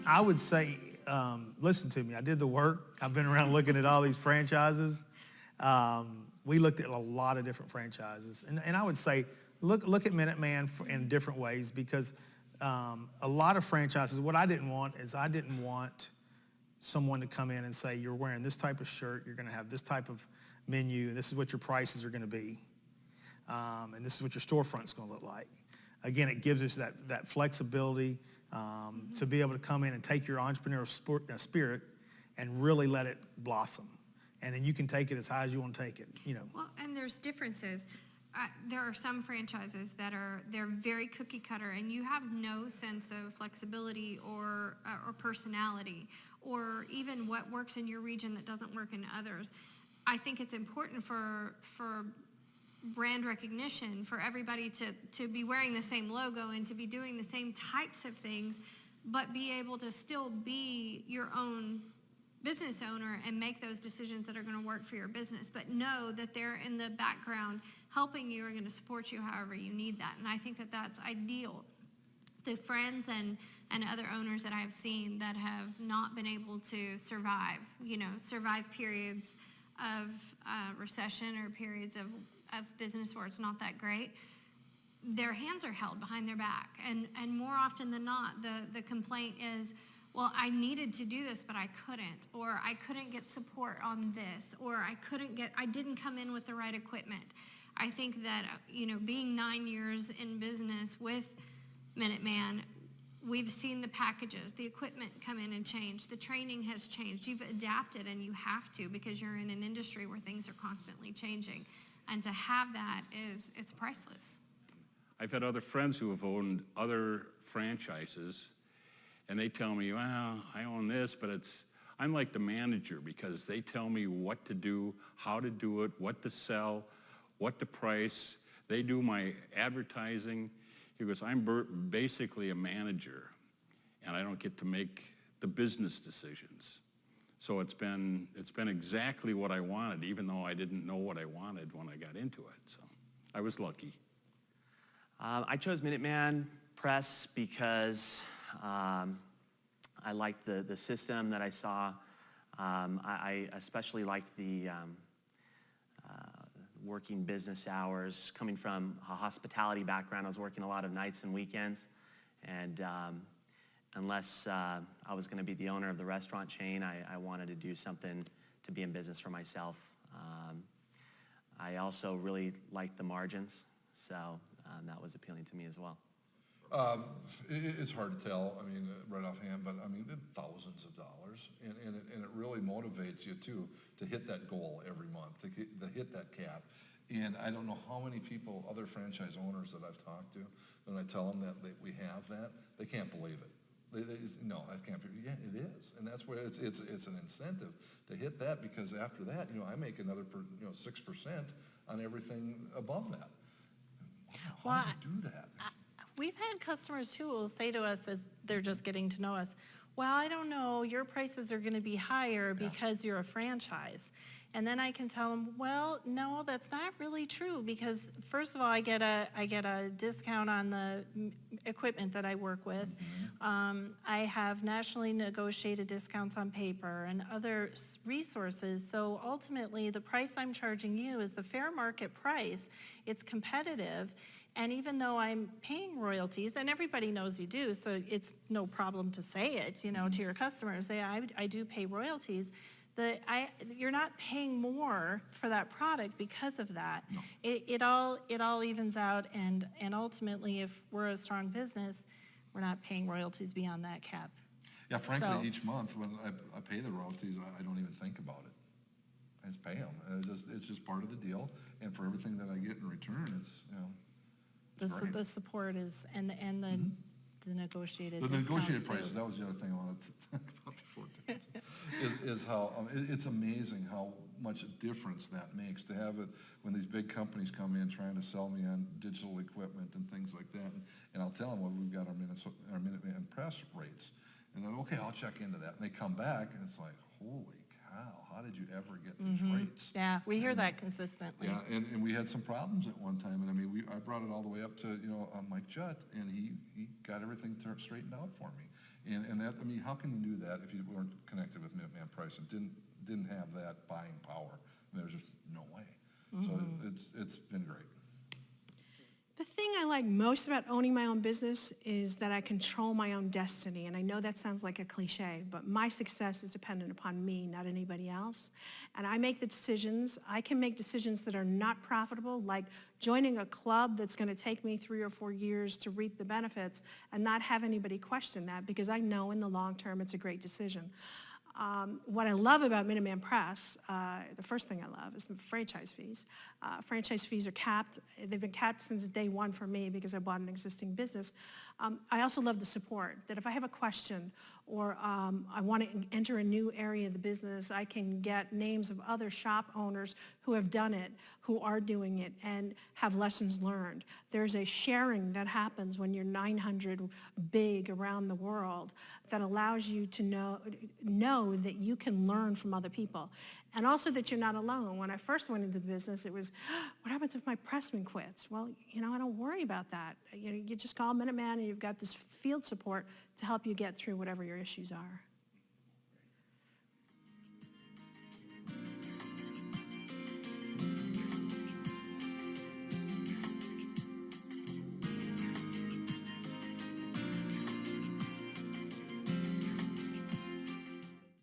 I would say, listen to me. I did the work. I've been around looking at all these franchises. We looked at a lot of different franchises. And I would say, look at MinuteMan in different ways, because a lot of franchises, what I didn't want is I didn't want someone to come in and say, you're wearing this type of shirt, you're going to have this type of menu, and this is what your prices are going to be, and this is what your storefront's going to look like. Again, it gives us that flexibility to be able to come in and take your entrepreneurial spirit and really let it blossom. And then you can take it as high as you want to take it, you know. Well, and there's differences. There are some franchises that they're very cookie cutter, and you have no sense of flexibility or personality, or even what works in your region that doesn't work in others. I think it's important for brand recognition, for everybody to be wearing the same logo and to be doing the same types of things, but be able to still be your own business owner and make those decisions that are going to work for your business, but know that they're in the background helping you, are going to support you however you need that. And I think that that's ideal. The friends and other owners that I've seen that have not been able to survive periods of recession or periods of business where it's not that great, their hands are held behind their back. And more often than not, the complaint is, well, I needed to do this, but I couldn't, or I couldn't get support on this, or I didn't come in with the right equipment. I think that, being 9 years in business with MinuteMan, we've seen the packages, the equipment come in and change, the training has changed. You've adapted, and you have to, because you're in an industry where things are constantly changing. And to have that it's priceless. I've had other friends who have owned other franchises, and they tell me, well, I own this, but I'm like the manager, because they tell me what to do, how to do it, what to sell, what to price. They do my advertising. He goes, I'm basically a manager, and I don't get to make the business decisions. So it's been exactly what I wanted, even though I didn't know what I wanted when I got into it. So I was lucky. I chose MinuteMan Press because I liked the system that I saw. I especially liked the working business hours. Coming from a hospitality background, I was working a lot of nights and weekends, and unless I was going to be the owner of the restaurant chain, I wanted to do something to be in business for myself. I also really liked the margins, so that was appealing to me as well. It's hard to tell, right offhand, but thousands of dollars, and it really motivates you too to hit that goal every month, to hit that cap. And I don't know how many people, other franchise owners that I've talked to, when I tell them that we have that, they can't believe it. No, I can't believe it. Yeah, it is, and that's where it's an incentive to hit that, because after that, I make another 6% on everything above that. Wow, how do you do that? We've had customers too who will say to us as they're just getting to know us, well, I don't know, your prices are going to be higher because you're a franchise. And then I can tell them, well, no, that's not really true, because first of all, I get a discount on the equipment that I work with. Mm-hmm. I have nationally negotiated discounts on paper and other resources. So ultimately, the price I'm charging you is the fair market price. It's competitive. And even though I'm paying royalties, and everybody knows you do, so it's no problem to say it, to your customers, say, I do pay royalties. You're not paying more for that product because of that. No. It all evens out, and ultimately, if we're a strong business, we're not paying royalties beyond that cap. Yeah, frankly, each month when I pay the royalties, I don't even think about it. I just pay them. It's just part of the deal, and for everything that I get in return, it's the support is and the negotiated the negotiated prices. Too. That was the other thing I wanted to talk about before. is how it's amazing how much difference that makes to have it when these big companies come in trying to sell me on digital equipment and things like that, and I'll tell them, well, we've got our MinuteMan Press rates, and they're okay, I'll check into that, and they come back and it's like, holy cow, how did you ever get these rates? Yeah, we hear that consistently. Yeah, and we had some problems at one time, and I brought it all the way up to Mike Judd, and he got everything straightened out for me. And that, I mean, how can you do that if you weren't connected with MinuteMan Press and didn't have that buying power? I mean, there's just no way. So it's been great. The thing I like most about owning my own business is that I control my own destiny. And I know that sounds like a cliche, but my success is dependent upon me, not anybody else. And I make the decisions. I can make decisions that are not profitable, like joining a club that's going to take me 3 or 4 years to reap the benefits and not have anybody question that, because I know in the long term it's a great decision. What I love about MinuteMan Press, the first thing I love is the franchise fees. Franchise fees are capped. They've been capped since day one for me because I bought an existing business. I also love the support, that if I have a question or I want to enter a new area of the business, I can get names of other shop owners who have done it, who are doing it, and have lessons learned. There's a sharing that happens when you're 900 big around the world that allows you to know that you can learn from other people. And also that you're not alone. When I first went into the business, it was, what happens if my pressman quits? Well, I don't worry about that. You just call MinuteMan and you've got this field support to help you get through whatever your issues are.